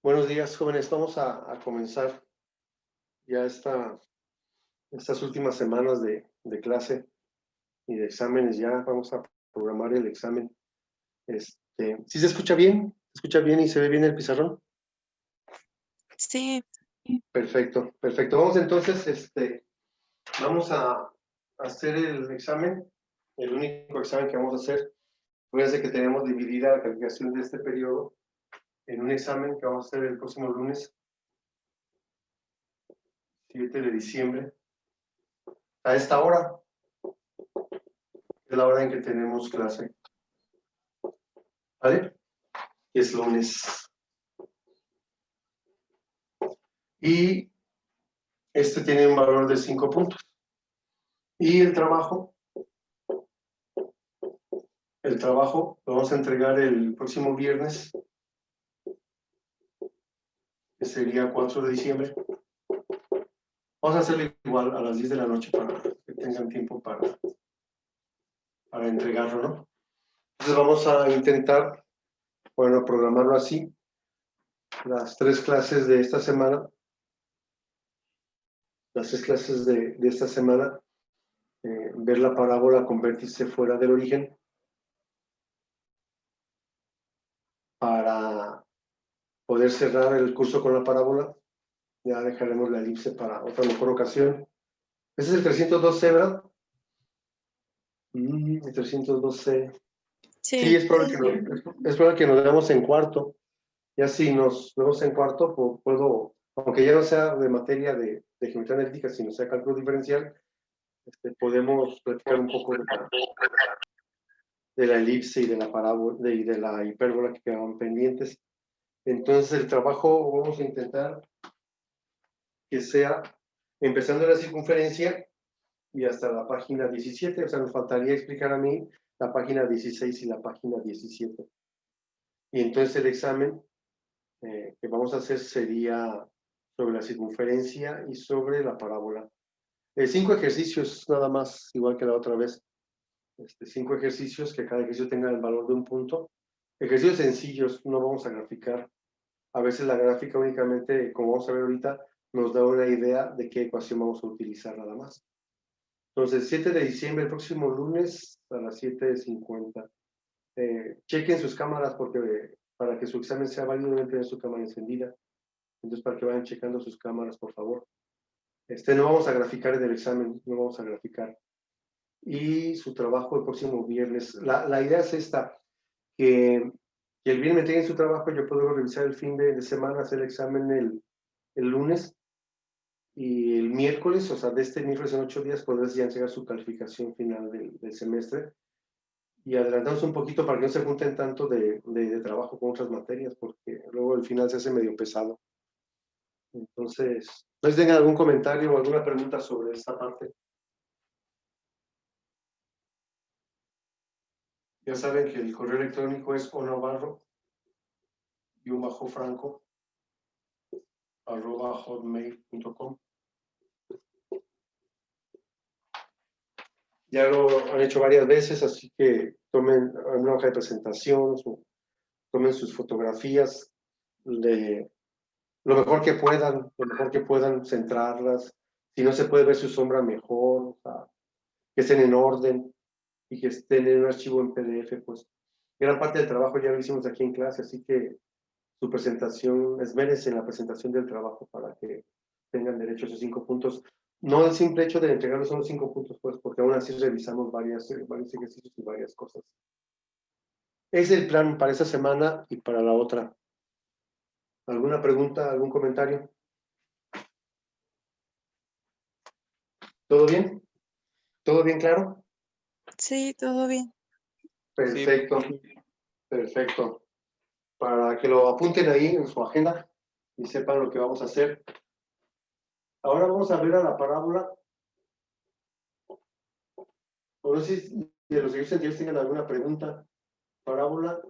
Buenos días, jóvenes. Vamos a comenzar ya estas últimas semanas de clase y de exámenes. Ya vamos a programar el examen. ¿Sí se escucha bien? ¿Se escucha bien y se ve bien el pizarrón? Sí, Perfecto, perfecto. Vamos entonces, vamos a hacer el examen, el único examen que vamos a hacer. Fíjense que tenemos dividida la calificación de este periodo en un examen que vamos a hacer el próximo lunes, 7 de diciembre, a esta hora. Es la hora en que tenemos clase. ¿Vale? Es lunes. Y este tiene un valor de 5 puntos. Y el trabajo lo vamos a entregar el próximo viernes, que sería 4 de diciembre. Vamos a hacerlo igual a las 10 de la noche para que tengan tiempo para entregarlo, ¿no? Entonces vamos a intentar, bueno, programarlo así. Las 3 clases de esta semana, ver la parábola convertirse fuera del origen para poder cerrar el curso con la parábola. Ya dejaremos la elipse para otra mejor ocasión. Ese es el 312, ¿verdad? El 312. Sí, sí, es probable que nos veamos en cuarto. Ya si nos vemos en cuarto, puedo, aunque ya no sea de materia de geometría analítica, sino sea cálculo diferencial, podemos platicar un poco de la elipse y de la parábola y de la hipérbola que quedaban pendientes. Entonces, el trabajo vamos a intentar que sea empezando la circunferencia y hasta la página 17, o sea, nos faltaría explicar a mí la página 16 y la página 17. Y entonces el examen que vamos a hacer sería sobre la circunferencia y sobre la parábola. 5 ejercicios nada más, igual que la otra vez. 5 ejercicios, que cada ejercicio tenga el valor de un punto. Ejercicios sencillos, no vamos a graficar. A veces la gráfica únicamente, como vamos a ver ahorita, nos da una idea de qué ecuación vamos a utilizar nada más. Entonces, 7 de diciembre, el próximo lunes a las 7:50. Chequen sus cámaras porque para que su examen sea válido deben tener su cámara encendida. Entonces, para que vayan checando sus cámaras, por favor. No vamos a graficar en el examen, no vamos a graficar. Y su trabajo el próximo viernes. La idea es esta, que el viernes me entreguen su trabajo, yo puedo revisar el fin de semana, hacer el examen el lunes y el miércoles, o sea, de este miércoles en 8 días, podrás ya entregar su calificación final del semestre. Y adelantamos un poquito para que no se junten tanto de trabajo con otras materias, porque luego el final se hace medio pesado. Entonces, ¿no tengan algún comentario o alguna pregunta sobre esta parte? Ya saben que el correo electrónico es onavarro_franco@hotmail.com. Ya lo han hecho varias veces, así que tomen una hoja de presentación, tomen sus fotografías de lo mejor que puedan centrarlas. Si no se puede ver su sombra, mejor, o sea, que estén en orden y que estén en un archivo en PDF, pues gran parte del trabajo ya lo hicimos aquí en clase, así que su presentación, esmérense en la presentación del trabajo para que tengan derecho a esos 5 puntos. No el simple hecho de entregarlos son los 5 puntos, pues, porque aún así revisamos varios ejercicios y varias cosas. Es el plan para esta semana y para la otra. ¿Alguna pregunta, algún comentario? ¿Todo bien? ¿Todo bien claro? sí, todo bien. Perfecto, perfecto. Para que lo apunten ahí en su agenda y sepan lo que vamos a hacer. Ahora vamos a ver a la parábola. O no sé si de los ejercicios anteriores tengan alguna pregunta. Parábola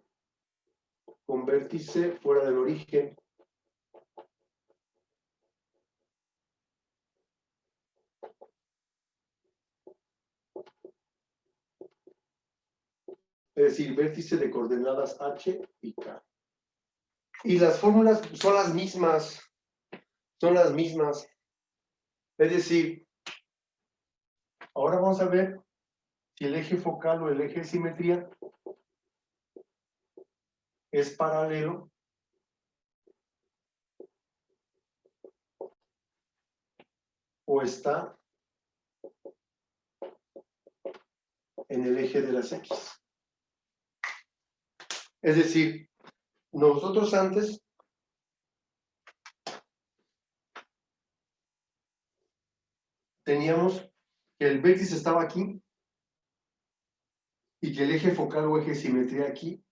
con vértice fuera del origen. Es decir, vértice de coordenadas h y k. Y las fórmulas son las mismas. Son las mismas. Es decir, ahora vamos a ver si el eje focal o el eje de simetría es paralelo o está en el eje de las X. Es decir, nosotros antes teníamos que el vértice estaba aquí y que el eje focal o eje de simetría aquí,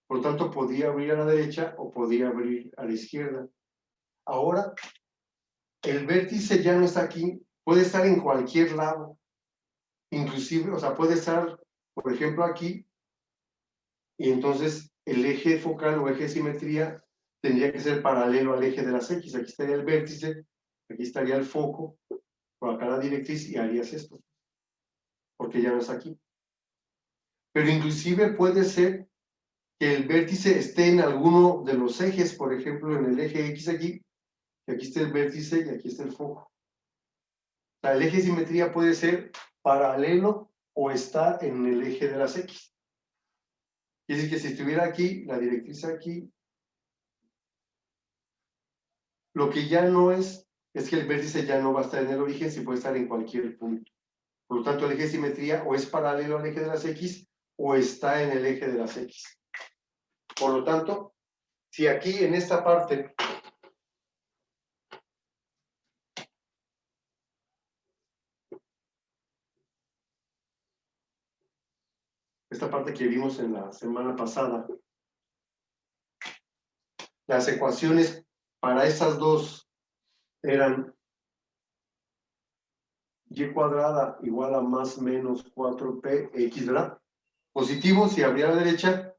por lo tanto podía abrir a la derecha o podía abrir a la izquierda. Ahora, el vértice ya no está aquí, puede estar en cualquier lado, inclusive, o sea, puede estar, por ejemplo, aquí, y entonces el eje focal o eje de simetría tendría que ser paralelo al eje de las X. Aquí estaría el vértice, aquí estaría el foco, por acá la directriz y harías esto, porque ya no está aquí. Pero inclusive puede ser que el vértice esté en alguno de los ejes, por ejemplo, en el eje X aquí, y aquí está el vértice y aquí está el foco. O sea, el eje de simetría puede ser paralelo o estar en el eje de las X. Quiere decir que si estuviera aquí, la directriz aquí, lo que ya no es que el vértice ya no va a estar en el origen, si puede estar en cualquier punto. Por lo tanto, el eje de simetría o es paralelo al eje de las X o está en el eje de las X. Por lo tanto, si aquí en esta parte que vimos en la semana pasada, las ecuaciones para estas dos eran y cuadrada igual a más menos 4p x, ¿verdad? Positivo si abría a la derecha,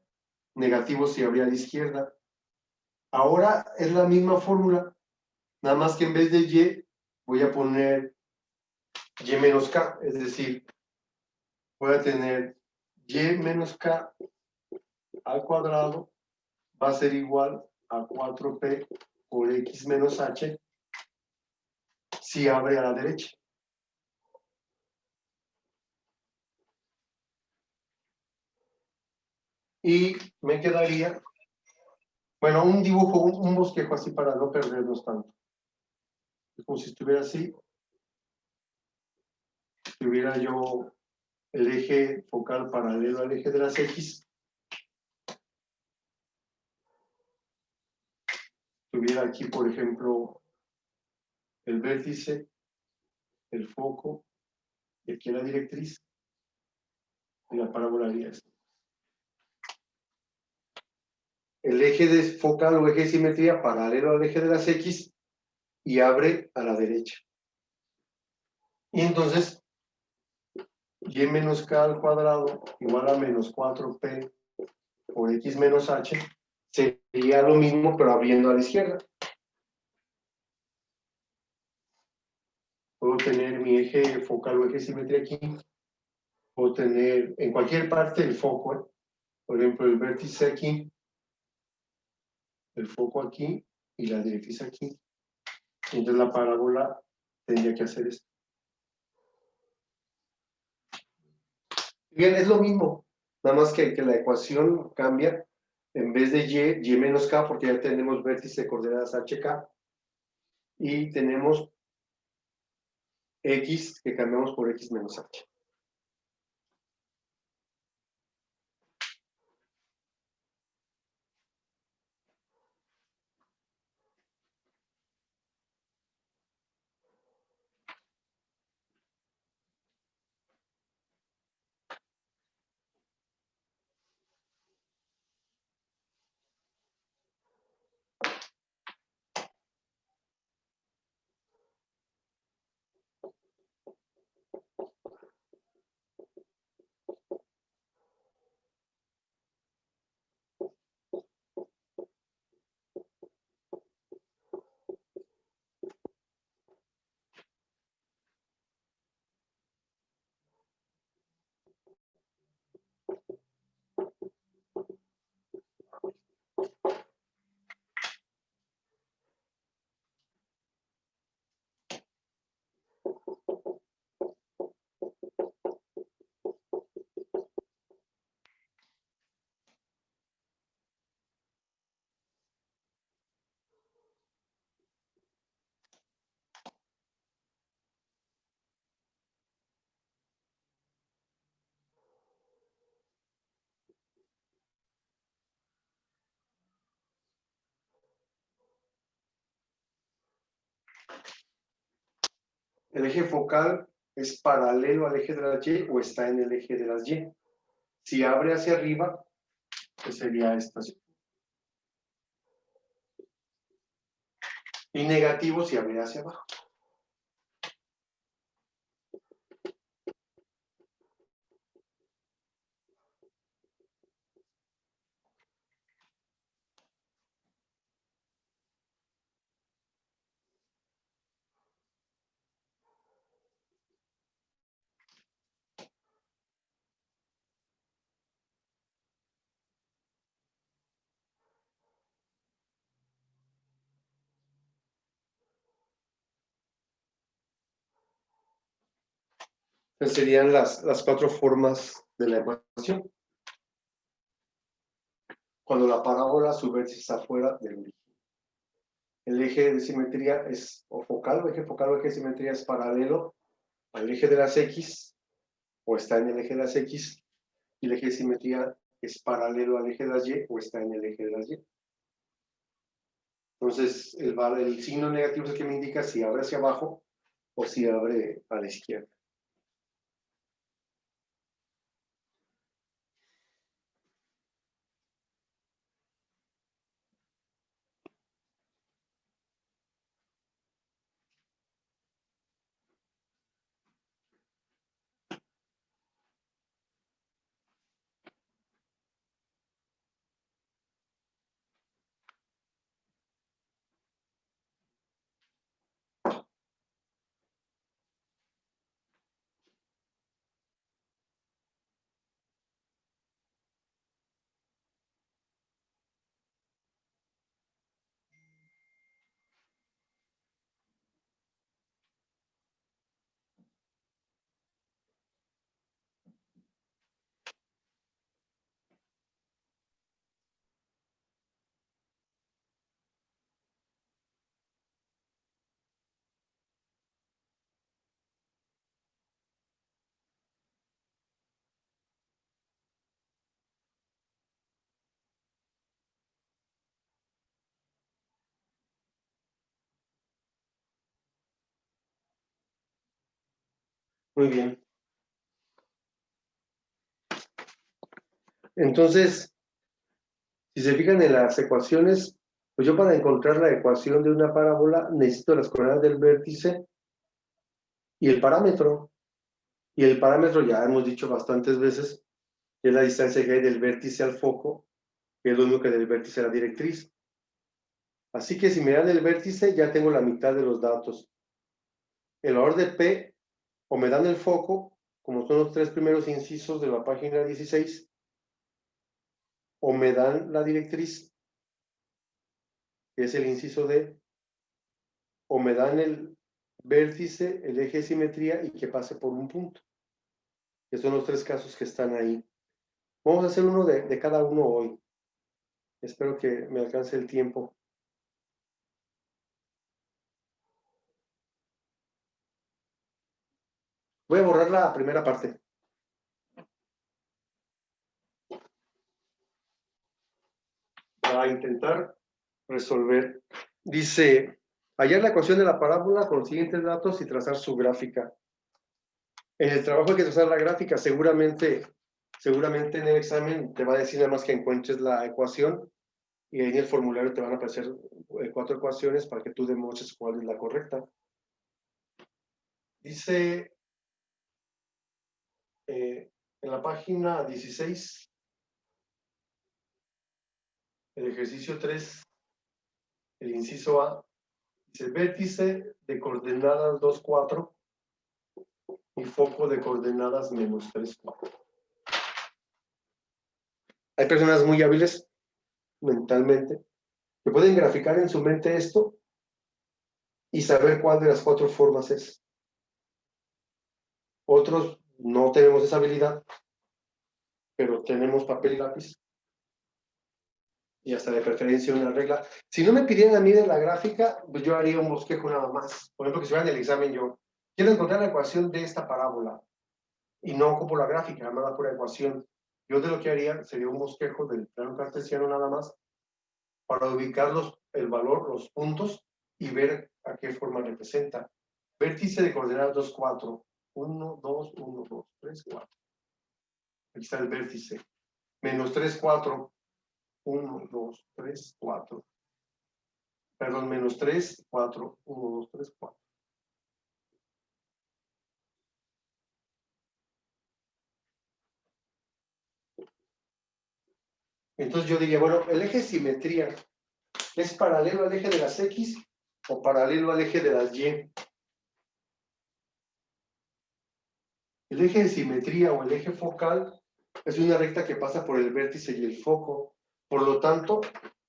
negativo si abría a la izquierda. Ahora es la misma fórmula, nada más que en vez de y voy a poner y menos k, es decir, voy a tener y menos k al cuadrado va a ser igual a 4p por x menos h si abre a la derecha. Y me quedaría, bueno, un dibujo, un bosquejo así para no perdernos tanto. Es como si estuviera así, tuviera yo el eje focal paralelo al eje de las X, tuviera aquí, por ejemplo, el vértice, el foco, y aquí la directriz, y la parábola haría esto. El eje de focal o eje de simetría paralelo al eje de las X y abre a la derecha. Y entonces, y menos k al cuadrado igual a menos 4p por x menos h sería lo mismo, pero abriendo a la izquierda. Puedo tener mi eje focal o eje de simetría aquí. Puedo tener en cualquier parte el foco, ¿eh? Por ejemplo, el vértice aquí, el foco aquí y la directriz aquí. Entonces la parábola tendría que hacer esto. Bien, es lo mismo, nada más que la ecuación cambia. En vez de y menos k, porque ya tenemos vértice de coordenadas hk, y tenemos x que cambiamos por x menos h. el eje focal es paralelo al eje de las Y o está en el eje de las Y. Si abre hacia arriba, pues sería esta. Y negativo si abre hacia abajo. Entonces serían las cuatro formas de la ecuación. Cuando la parábola su vértice está fuera del origen. El eje de simetría es o focal, o eje focal o eje de simetría es paralelo al eje de las X, o está en el eje de las X, y el eje de simetría es paralelo al eje de las Y, o está en el eje de las Y. Entonces, el signo negativo es el que me indica si abre hacia abajo o si abre a la izquierda. Muy bien. Entonces, si se fijan en las ecuaciones, pues yo para encontrar la ecuación de una parábola necesito las coordenadas del vértice y el parámetro. Y el parámetro ya hemos dicho bastantes veces que es la distancia que hay del vértice al foco, que es lo mismo que del vértice a la directriz. Así que si me dan el vértice, ya tengo la mitad de los datos. El valor de P, o me dan el foco, como son los tres primeros incisos de la página 16, o me dan la directriz, que es el inciso D, o me dan el vértice, el eje de simetría y que pase por un punto. Que son los tres casos que están ahí. Vamos a hacer uno de cada uno hoy. Espero que me alcance el tiempo. Voy a borrar la primera parte. Para intentar resolver. Dice, hallar la ecuación de la parábola con los siguientes datos y trazar su gráfica. En el trabajo hay que trazar la gráfica. Seguramente en el examen te va a decir nada más que encuentres la ecuación y ahí en el formulario te van a aparecer 4 ecuaciones para que tú demuestres cuál es la correcta. Dice en la página 16, el ejercicio 3, el inciso A, dice vértice de coordenadas 2, 4 y foco de coordenadas menos 3, 4. Hay personas muy hábiles mentalmente que pueden graficar en su mente esto y saber cuál de las 4 formas es. Otros no tenemos esa habilidad, pero tenemos papel y lápiz y hasta de preferencia una regla. Si no me pidieran a mí de la gráfica, pues yo haría un bosquejo nada más. Por ejemplo, que si fuera en el examen yo quiero encontrar la ecuación de esta parábola y no ocupo la gráfica, nada más la pura ecuación. Yo de lo que haría sería un bosquejo del plano cartesiano nada más para ubicar el valor, los puntos y ver a qué forma representa. Vértice de coordenadas 2, 4. 1, 2, 1, 2, 3, 4. Aquí está el vértice. Menos 3, 4. 1, 2, 3, 4. Perdón, menos 3, 4. 1, 2, 3, 4. Entonces yo diría, bueno, el eje de simetría es paralelo al eje de las X o paralelo al eje de las Y. El eje de simetría o el eje focal es una recta que pasa por el vértice y el foco. Por lo tanto,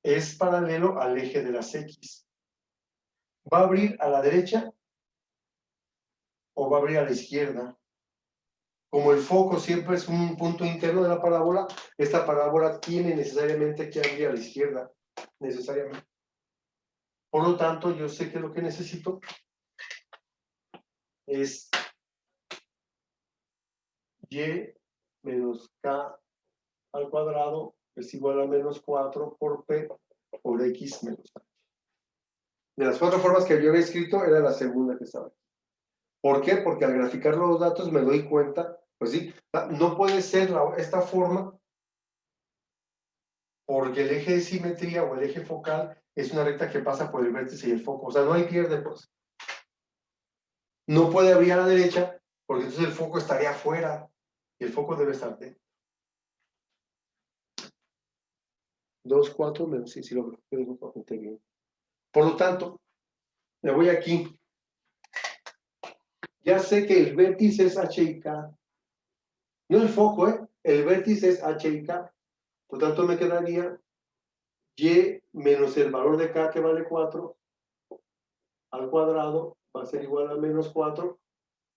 es paralelo al eje de las X. ¿Va a abrir a la derecha o va a abrir a la izquierda? Como el foco siempre es un punto interno de la parábola, esta parábola tiene necesariamente que abrir a la izquierda. Necesariamente. Por lo tanto, yo sé que lo que necesito es y menos k al cuadrado es igual a menos 4 por p por x menos h. De las 4 formas que yo había escrito, era la segunda que estaba. ¿Por qué? Porque al graficar los datos me doy cuenta, pues sí, no puede ser esta forma porque el eje de simetría o el eje focal es una recta que pasa por el vértice y el foco. O sea, no hay pierde, pues. No puede abrir a la derecha porque entonces el foco estaría afuera y el foco debe estar dentro. 2, 4, menos, sí, lo apunté bien. Por lo tanto, me voy aquí. Ya sé que el vértice es H y K. No el foco, el vértice es H y K. Por tanto, me quedaría Y menos el valor de K, que vale 4, al cuadrado, va a ser igual a menos 4,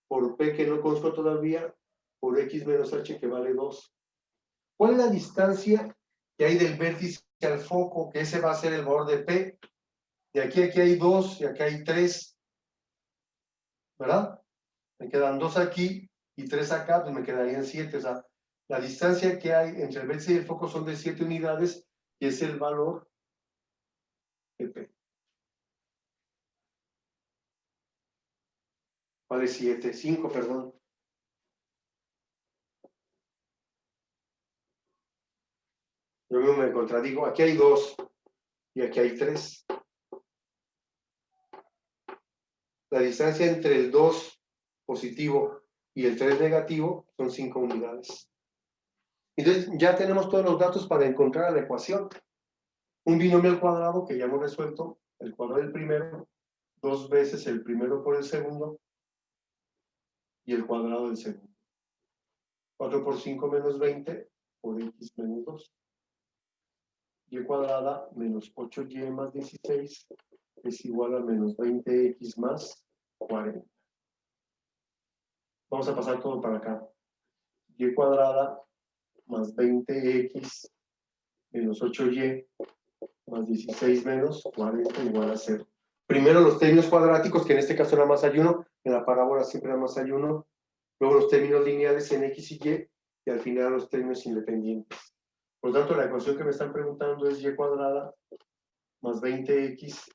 por P, que no conozco todavía, por X menos H, que vale 2. ¿Cuál es la distancia que hay del vértice al foco? Que ese va a ser el valor de P. De aquí a aquí hay 2 y aquí hay 3. ¿Verdad? Me quedan 2 aquí y 3 acá, pues me quedarían 7. O sea, la distancia que hay entre el vértice y el foco son de 7 unidades y es el valor de P. Vale 7, 5, perdón. Yo mismo me contradigo. Aquí hay 2 y aquí hay 3. La distancia entre el 2 positivo y el 3 negativo son 5 unidades. Entonces ya tenemos todos los datos para encontrar la ecuación. Un binomio al cuadrado que ya hemos resuelto, el cuadrado del primero, 2 veces el primero por el segundo y el cuadrado del segundo. 4 por 5 menos 20 por x menos 2. Y cuadrada menos 8y más 16 es igual a menos 20x más 40. Vamos a pasar todo para acá. Y cuadrada más 20x menos 8y más 16 menos 40 igual a 0. Primero los términos cuadráticos, que en este caso nada más hay uno, en la parábola siempre nada más hay uno. Luego los términos lineales en x y al final los términos independientes. Por lo tanto, la ecuación que me están preguntando es y cuadrada más 20x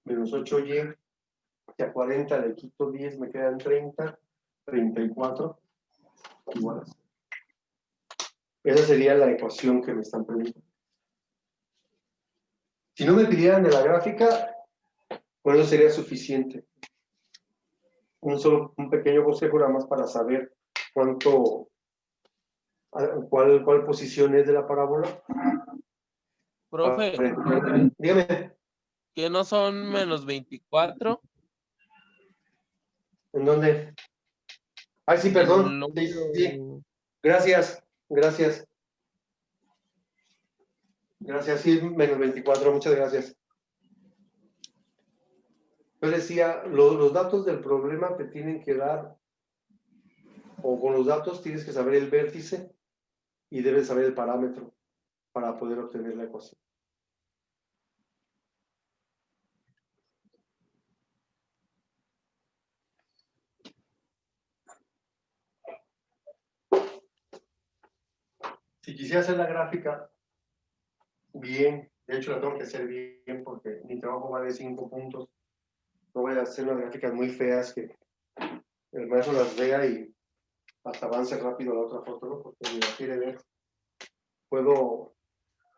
menos 8y, que a 40 le quito 10, me quedan 30, 34, igual a 0. Esa sería la ecuación que me están preguntando. Si no me pidieran de la gráfica, con eso sería suficiente. Un pequeño consejo nada más para saber cuál posición es de la parábola. Profe, Dígame. ¿que no son menos 24? ¿En dónde? Ay, sí, perdón. Sí. Gracias. Gracias, sí, menos 24, muchas gracias. Yo decía, los datos del problema te tienen que dar, o con los datos tienes que saber el vértice y debes saber el parámetro para poder obtener la ecuación. Si quisiera hacer la gráfica bien, de hecho la tengo que hacer bien porque mi trabajo vale 5 puntos. No voy a hacer unas gráficas muy feas que el maestro las vea y hasta avance rápido a la otra foto, ¿no? Porque me la quiere ver. Puedo...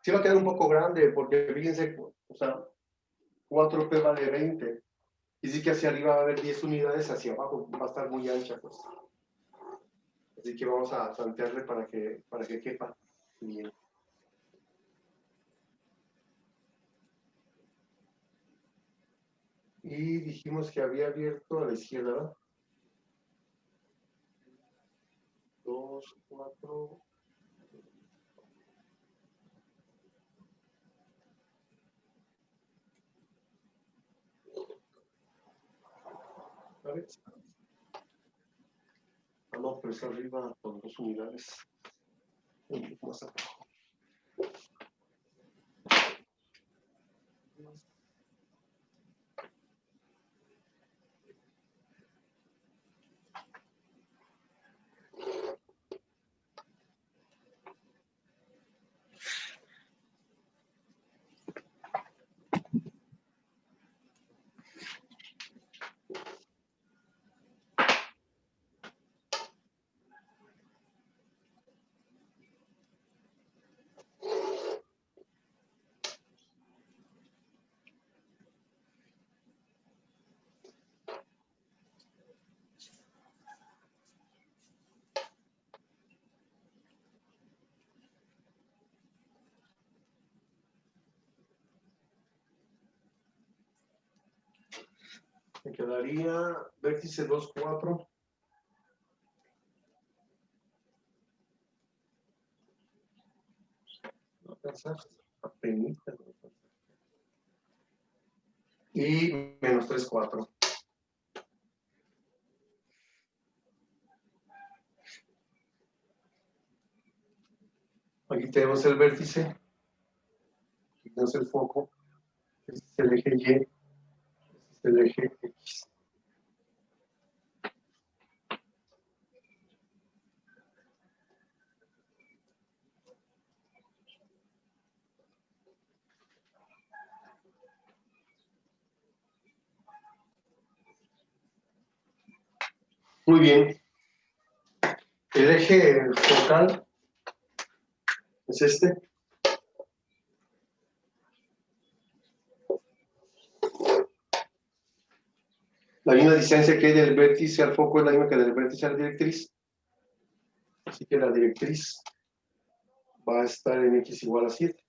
Sí va a quedar un poco grande porque fíjense, o sea, 4P vale 20. Y sí que hacia arriba va a haber 10 unidades, hacia abajo va a estar muy ancha, pues. Así que vamos a plantearle para que quepa bien. Y dijimos que había abierto a la izquierda, ¿verdad? 2, 4. ¿Sabes? Ah, no, pero es arriba con 2 unidades. Un poco más abajo. Me quedaría vértice 2, 4. No alcanzar. Apenas. Y menos 3, 4. Aquí tenemos el vértice. Aquí tenemos el foco. Este es el eje Y. Este es el eje X. Muy bien. El eje focal es este. La misma distancia que hay del vértice al foco es la misma que del vértice a la directriz. Así que la directriz va a estar en X igual a 7.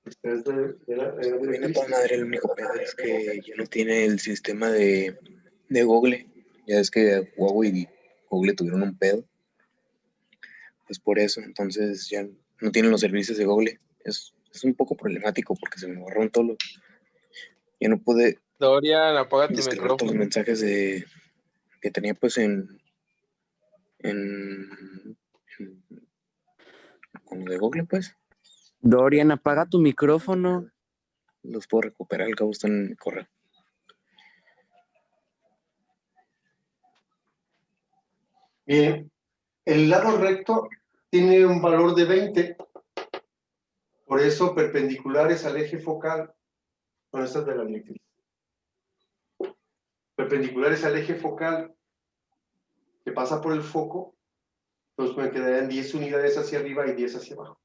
Esta es de la Viene directriz. toda madre, el único pedo es que ya no tiene el sistema de Google. Ya es que Huawei y Google tuvieron un pedo. Pues por eso, entonces ya no tienen los servicios de Google. Es un poco problemático porque se me borraron todos los... Ya no pude Dorian, apaga tu descargar todos los micrófono. mensajes que tenía pues con los de Google, pues. Dorian, apaga tu micrófono. Los puedo recuperar, al cabo están en mi correo. Bien, el lado recto tiene un valor de 20, por eso perpendiculares al eje focal, bueno, esta es de la directriz, perpendiculares al eje focal que pasa por el foco, entonces me quedarían 10 unidades hacia arriba y 10 hacia abajo.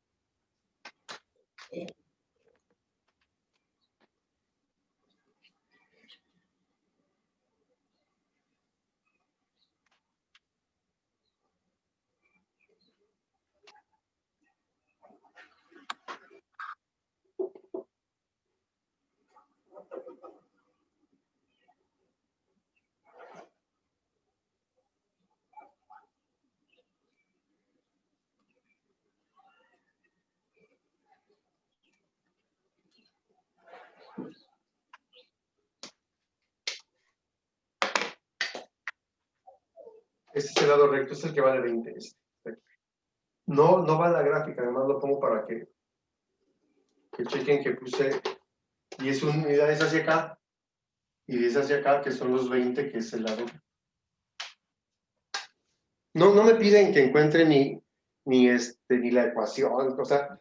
Este es el lado recto, es el que vale 20. No va la gráfica, además lo pongo para que chequen que puse 10 unidades hacia acá y 10 hacia acá, que son los 20, que es el lado. No me piden que encuentre ni la ecuación, o sea,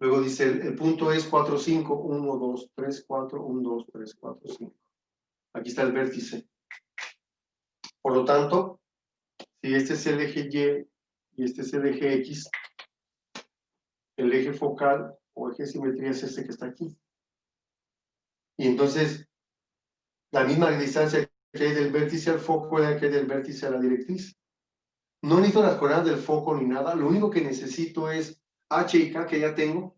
Luego dice, el punto es 4, 5, 1, 2, 3, 4, 1, 2, 3, 4, 5. Aquí está el vértice. Por lo tanto, si este es el eje Y y este es el eje X, el eje focal o eje de simetría es este que está aquí. Y entonces, la misma distancia que hay del vértice al foco es la que hay del vértice a la directriz. No necesito las coordenadas del foco ni nada. Lo único que necesito es H y K, que ya tengo.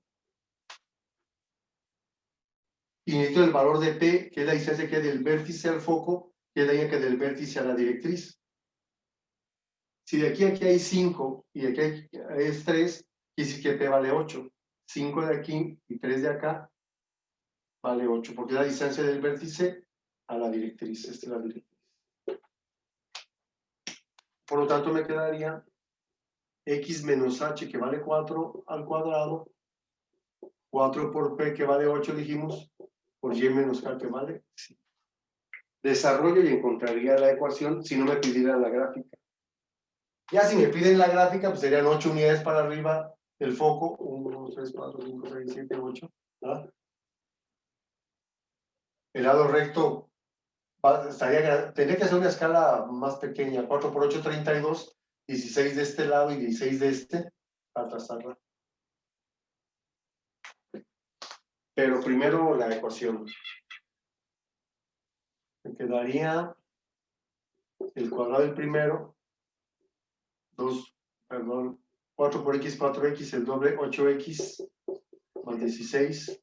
Y necesito el valor de P, que es la distancia que hay del vértice al foco, que es la que del vértice a la directriz. Si de aquí a aquí hay 5 y de aquí es 3, quiere decir que P vale 8. 5 de aquí y 3 de acá vale 8, porque es la distancia del vértice a la directriz. Esta es la directriz. Por lo tanto, me quedaría X menos H, que vale 4 al cuadrado, 4 por P, que vale 8, dijimos, por Y menos K, que vale 5. Desarrollo y encontraría la ecuación si no me pidieran la gráfica. Ya si me piden la gráfica, pues serían 8 unidades para arriba el foco. 1, 2, 3, 4, 5, 6, 7, 8. ¿Verdad? El lado recto tendría que hacer una escala más pequeña. 4 por 8, 32. 16 de este lado y 16 de este. Para trazarla. Pero primero la ecuación. Me quedaría el cuadrado del primero. 4 por X, 4X, el doble, 8X, más 16.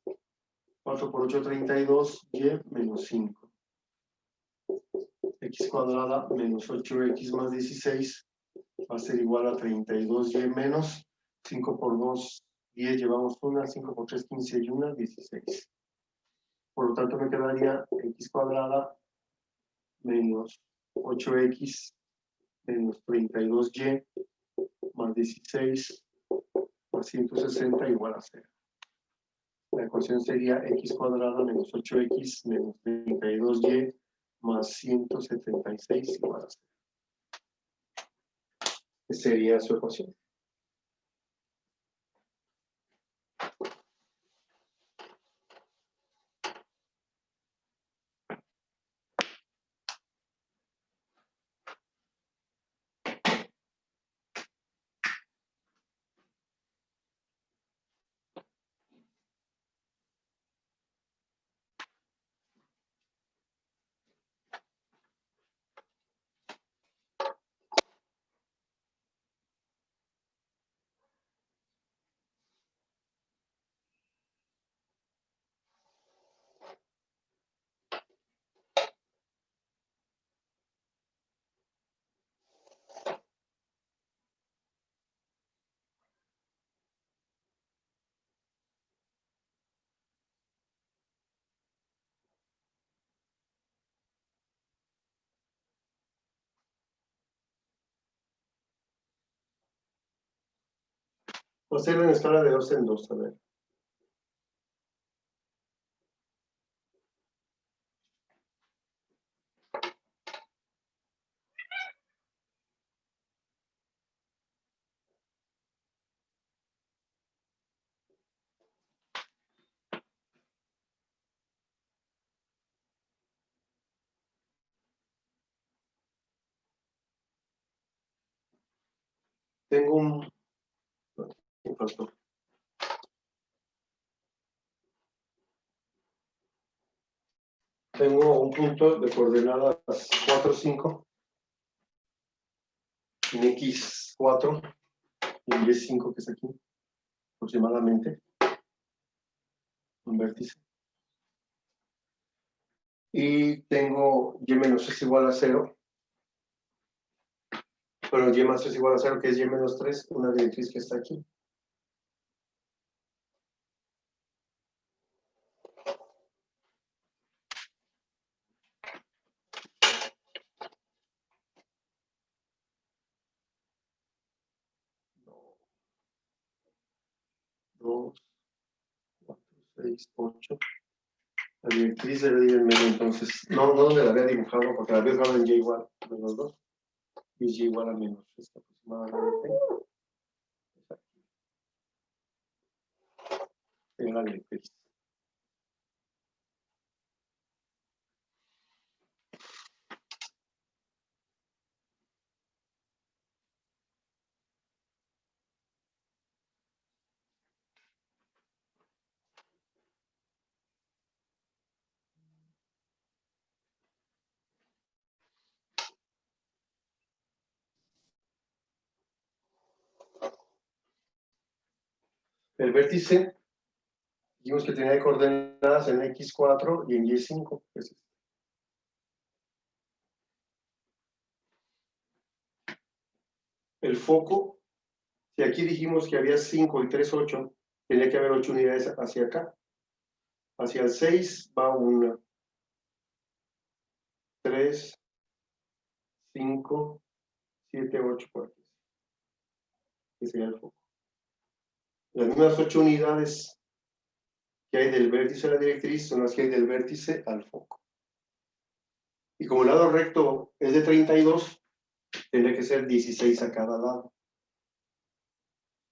4 por 8, 32, Y menos 5. X cuadrada menos 8X más 16 va a ser igual a 32Y menos 5 por 2, 10, llevamos una, 5 por 3, 15 y una, 16. Por lo tanto me quedaría X cuadrada menos 8X menos 32Y más 16 más 160 igual a 0. La ecuación sería X cuadrada menos 8X menos 32Y más 176 igual a 0. Esa sería su ecuación. Hacerlo en escala de 2 en 2, a ver. Tengo un... ¿Qué pasó? Tengo un punto de coordenadas 4, 5 en X4 y en Y5 que es aquí, aproximadamente, un vértice. Y tengo Y menos es igual a 0. Bueno, Y más es igual a 0, que es Y menos 3, una directriz que está aquí. Dos, 4, 6, 8. La directriz debe ir en medio, entonces, no donde la había dibujado, porque la había dibujado en Y igual a menos 2, y es Y igual a menos 3 aproximadamente. en la directriz. El vértice, dijimos que tenía coordenadas en X4 y en Y5. Pues, el foco, si aquí dijimos que había 5 y 3, 8, tenía que haber 8 unidades hacia acá. Hacia el 6 va 1, 3, 5, 7, 8 por aquí. Ese sería el foco. Las mismas 8 unidades que hay del vértice a la directriz son las que hay del vértice al foco. Y como el lado recto es de 32, tendría que ser 16 a cada lado.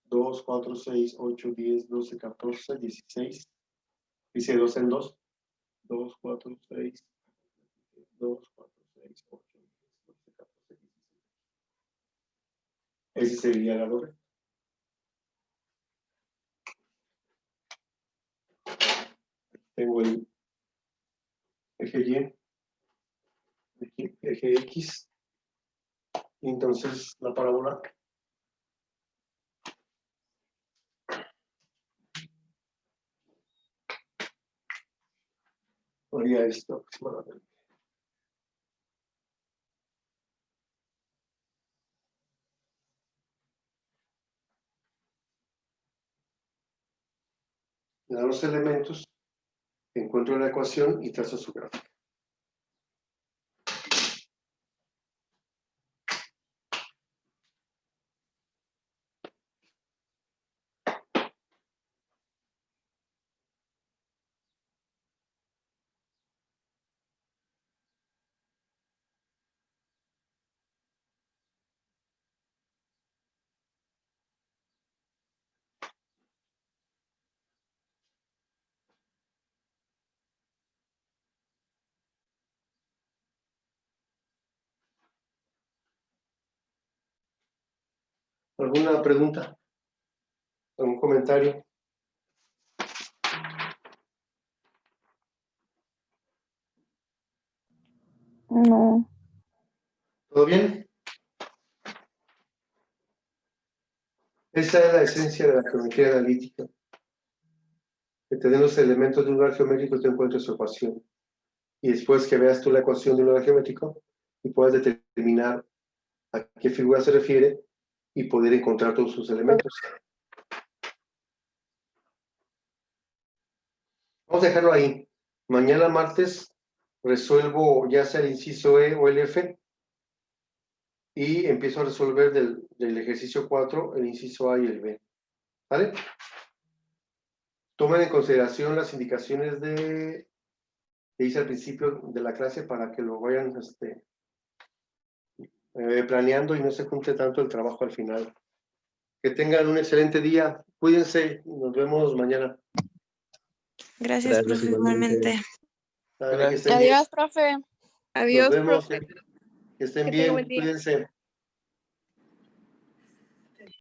2, 4, 6, 8, 10, 12, 14, 16. Dice 2 en 2. 2, 4, 6, 2, 4, 6, 8, 10, 12, 14, 16. Ese sería el lado recto. Tengo el eje Y, eje X, y entonces la parábola haría esto aproximadamente. Me da los elementos, encuentro la ecuación y trazo su gráfica. ¿Alguna pregunta? ¿Algún comentario? No. ¿Todo bien? Esa es la esencia de la geometría analítica. Que te den los elementos de un lugar geométrico y te encuentres su ecuación. Y después que veas tú la ecuación de un lugar geométrico y puedas determinar a qué figura se refiere y poder encontrar todos sus elementos. Vamos a dejarlo ahí. Mañana martes resuelvo ya sea el inciso E o el F y empiezo a resolver del ejercicio 4 el inciso A y el B. ¿Vale? Tomen en consideración las indicaciones que hice al principio de la clase para que lo vayan planeando y no se junte tanto el trabajo al final. Que tengan un excelente día. Cuídense. Nos vemos mañana. Gracias, profe, igualmente. Dale, que estén bien. Adiós, profe. Nos vemos. Que estén bien. Cuídense.